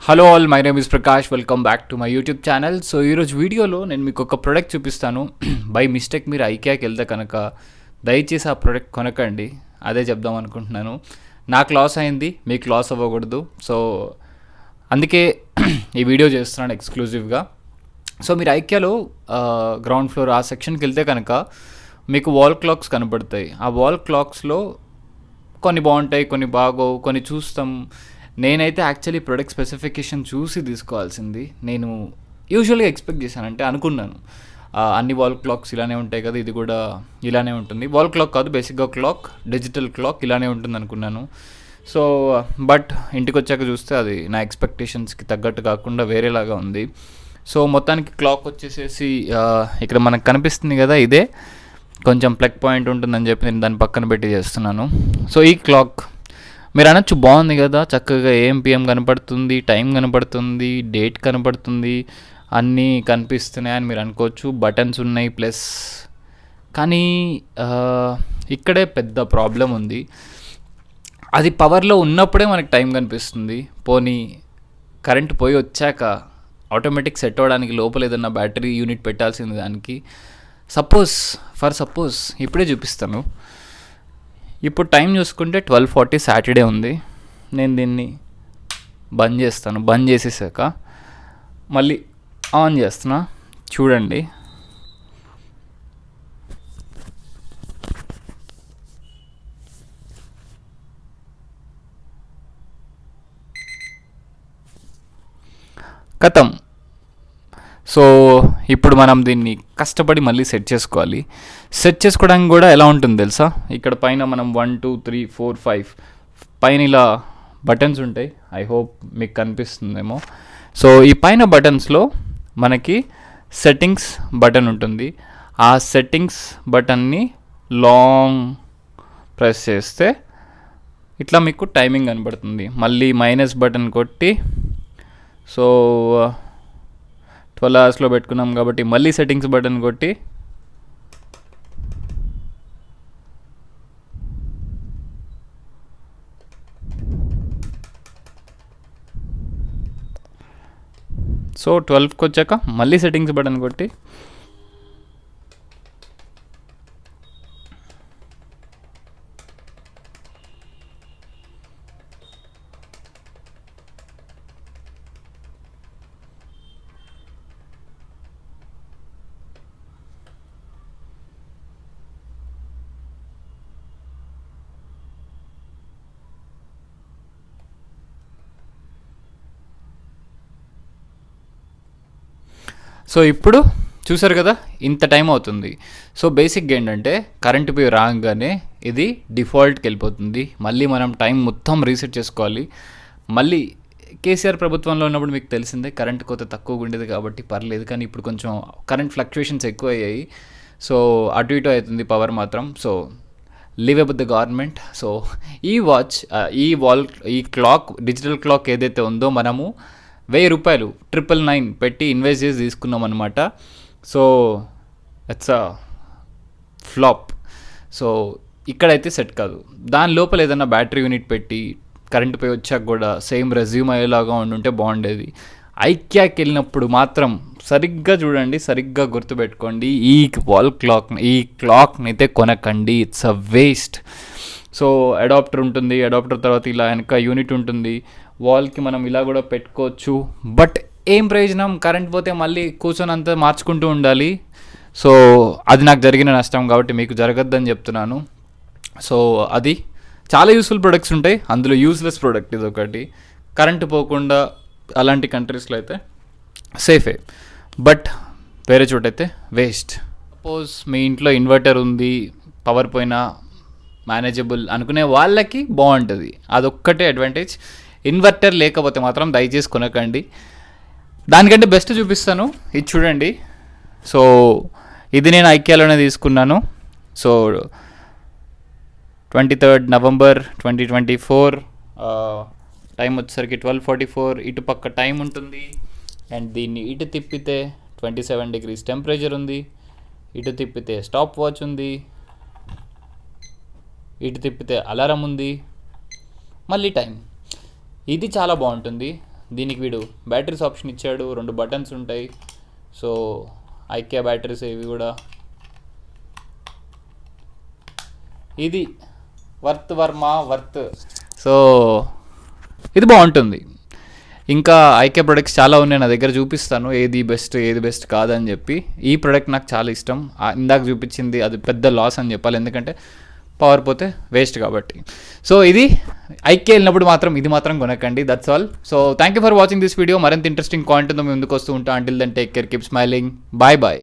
Hello all, my name is Prakash. Welcome back to my YouTube channel. So ఈరోజు వీడియోలో నేను మీకు ఒక ప్రోడక్ట్ చూపిస్తాను. బై మిస్టేక్ మీరు ఐకియాకి వెళ్తే కనుక దయచేసి ఆ ప్రోడక్ట్ కొనకండి. అదే చెప్దాం అనుకుంటున్నాను. నాకు లాస్ అయింది, మీకు లాస్ అవ్వకూడదు. సో అందుకే ఈ వీడియో చేస్తున్నాను ఎక్స్క్లూజివ్గా. సో మీరు ఐకియాలో గ్రౌండ్ ఫ్లోర్ ఆ సెక్షన్కి వెళ్తే కనుక మీకు వాల్ క్లాక్స్ కనపడతాయి. ఆ వాల్ క్లాక్స్లో కొన్ని బాగుంటాయి, కొన్ని బాగోవు, కొన్ని చూస్తాం. నేనైతే యాక్చువల్లీ ప్రొడక్ట్ స్పెసిఫికేషన్ చూసి తీసుకోవాల్సింది. నేను యూజువల్గా ఎక్స్పెక్ట్ చేశాను, అంటే అనుకున్నాను అన్ని వాల్ క్లాక్స్ ఇలానే ఉంటాయి కదా, ఇది కూడా ఇలానే ఉంటుంది. వాల్ క్లాక్ కాదు, బేసిక్గా క్లాక్, డిజిటల్ క్లాక్ ఇలానే ఉంటుంది అనుకున్నాను. సో బట్ ఇంటికి వచ్చాక చూస్తే అది నా ఎక్స్పెక్టేషన్స్కి తగ్గట్టు కాకుండా వేరేలాగా ఉంది. సో మొత్తానికి క్లాక్ వచ్చేసేసి ఇక్కడ మనకు కనిపిస్తుంది కదా, ఇదే కొంచెం ప్లగ్ పాయింట్ ఉంటుందని చెప్పి నేను దాన్ని పక్కన పెట్టి చేస్తున్నాను. సో ఈ క్లాక్ మీరు అనొచ్చు, బాగుంది కదా, చక్కగా ఏఎం పిఎం కనపడుతుంది, టైం కనపడుతుంది, డేట్ కనపడుతుంది, అన్నీ కనిపిస్తున్నాయి అని మీరు అనుకోవచ్చు. బటన్స్ ఉన్నాయి ప్లస్, కానీ ఇక్కడే పెద్ద ప్రాబ్లం ఉంది. అది పవర్లో ఉన్నప్పుడే మనకి టైం కనిపిస్తుంది. పోనీ కరెంట్ పోయి వచ్చాక ఆటోమేటిక్ సెట్ అవ్వడానికి లోపల ఏదన్నా బ్యాటరీ యూనిట్ పెట్టాల్సింది దానికి. సపోజ్ ఇప్పుడే చూపిస్తాను. ఇప్పుడు టైం చూసుకుంటే 12:40 సాటర్డే ఉంది. నేను దీన్ని బంద్ చేస్తాను. బంద్ చేసేసాక మళ్ళీ ఆన్ చేస్తున్నా, చూడండి. కథం. సో ఇప్పుడు మనం దీన్ని కష్టపడి మళ్ళీ సెట్ చేసుకోవాలి. సెట్ చేసుకోవడానికి కూడా ఎలా ఉంటుంది తెలుసా, ఇక్కడ పైన మనం 1 2 3 4 5 పైన ఇలా బటన్స్ ఉంటాయి. ఐ హోప్ మీకు కనిపిస్తుందేమో. సో ఈ పైన బటన్స్లో మనకి సెట్టింగ్స్ బటన్ ఉంటుంది. ఆ సెట్టింగ్స్ బటన్ని లాంగ్ ప్రెస్ చేస్తే ఇట్లా మీకు టైమింగ్ కనబడుతుంది. మళ్ళీ మైనస్ బటన్ కొట్టి, సో 12 అవర్స్లో పెట్టుకున్నాం కాబట్టి మళ్ళీ సెట్టింగ్స్ బటన్ కొట్టి సో 12కి వచ్చాక మళ్ళీ సెట్టింగ్స్ బటన్ కొట్టి సో ఇప్పుడు చూసారు కదా, ఇంత టైం అవుతుంది. సో బేసిక్గా ఏంటంటే కరెంట్ పోయి రాగానే ఇది డిఫాల్ట్కి వెళ్ళిపోతుంది. మళ్ళీ మనం టైం మొత్తం రీసెట్ చేసుకోవాలి. మళ్ళీ కేసీఆర్ ప్రభుత్వంలో ఉన్నప్పుడు మీకు తెలిసిందే కరెంట్ కోత తక్కువగా ఉండేది కాబట్టి పర్లేదు, కానీ ఇప్పుడు కొంచెం కరెంట్ ఫ్లక్చుయేషన్స్ ఎక్కువ అయ్యాయి. సో అటు ఇటు అవుతుంది పవర్ మాత్రం. So live about the government. So ఈ క్లాక్, డిజిటల్ క్లాక్ ఏదైతే ఉందో మనము ₹1000 999 పెట్టి ఇన్వెస్ట్ చేసి తీసుకున్నాం అనమాట. So it's a flop. So ఇక్కడైతే సెట్ కాదు. దాని లోపల ఏదైనా బ్యాటరీ యూనిట్ పెట్టి కరెంట్ పోయి వచ్చాక కూడా సేమ్ రెజ్యూమ్ అయ్యేలాగా ఉండుంటే బాగుండేది. ఐకియాకి వెళ్ళినప్పుడు మాత్రం సరిగ్గా చూడండి, సరిగ్గా గుర్తుపెట్టుకోండి, ఈ క్లాక్ని అయితే కొనకండి. It's a waste. So adapter ఉంటుంది, అడాప్టర్ తర్వాత ఇలా వెనక యూనిట్ ఉంటుంది. వాల్కి మనం ఇలా కూడా పెట్టుకోవచ్చు. బట్ ఏం ప్రయోజనం, కరెంట్ పోతే మళ్ళీ కూర్చొని అంతా మార్చుకుంటూ ఉండాలి. సో అది నాకు జరిగిన నష్టం కాబట్టి మీకు జరగద్దని చెప్తున్నాను. సో అది చాలా యూస్ఫుల్ ప్రొడక్ట్స్ ఉంటాయి, అందులో యూస్లెస్ ప్రోడక్ట్ ఇది ఒకటి. కరెంటు పోకుండా అలాంటి కంట్రీస్లో అయితే సేఫే, బట్ వేరే చోటైతే వేస్ట్. సపోజ్ మీ ఇంట్లో ఇన్వర్టర్ ఉంది, పవర్ పోయినా మేనేజబుల్ అనుకునే వాళ్ళకి బాగుంటుంది, అదొక్కటే అడ్వాంటేజ్. ఇన్వర్టర్ లేకపోతే మాత్రం దయచేసి కొనకండి. దానికంటే బెస్ట్ చూపిస్తాను, ఇది చూడండి. సో ఇది నేను ఐకియాలోనే తీసుకున్నాను. సో 23rd November 2024, టైం వచ్చేసరికి 12:44. ఇటు పక్క టైం ఉంటుంది, అండ్ దీన్ని ఇటు తిప్పితే 27 degrees టెంపరేచర్ ఉంది, ఇటు తిప్పితే స్టాప్ వాచ్ ఉంది, ఇటు తిప్పితే అలారం ఉంది, మళ్ళీ టైం. ఇది చాలా బాగుంటుంది. దీనికి వీడు బ్యాటరీస్ ఆప్షన్ ఇచ్చాడు, 2 బటన్స్ ఉంటాయి. సో ఐకియా బ్యాటరీస్ ఇవి కూడా. ఇది వర్త్. సో ఇది బాగుంటుంది. ఇంకా ఐకియా ప్రొడక్ట్స్ చాలా ఉన్నాయి నా దగ్గర, చూపిస్తాను ఏది బెస్ట్ కాదని చెప్పి. ఈ ప్రోడక్ట్ నాకు చాలా ఇష్టం. ఇందాక చూపించింది అది పెద్ద లాస్ అని చెప్పాలి, ఎందుకంటే పవర్ పోతే వేస్ట్ కాబట్టి. సో ఇది ఐకియా వెళ్ళినప్పుడు మాత్రం ఇది మాత్రం కొనకండి. That's all. So thank you for watching this video. మరింత ఇంట్రెస్టింగ్ కాంటెంట్ ముందుకు వస్తూ ఉంటా. Until then take care, keep smiling, bye.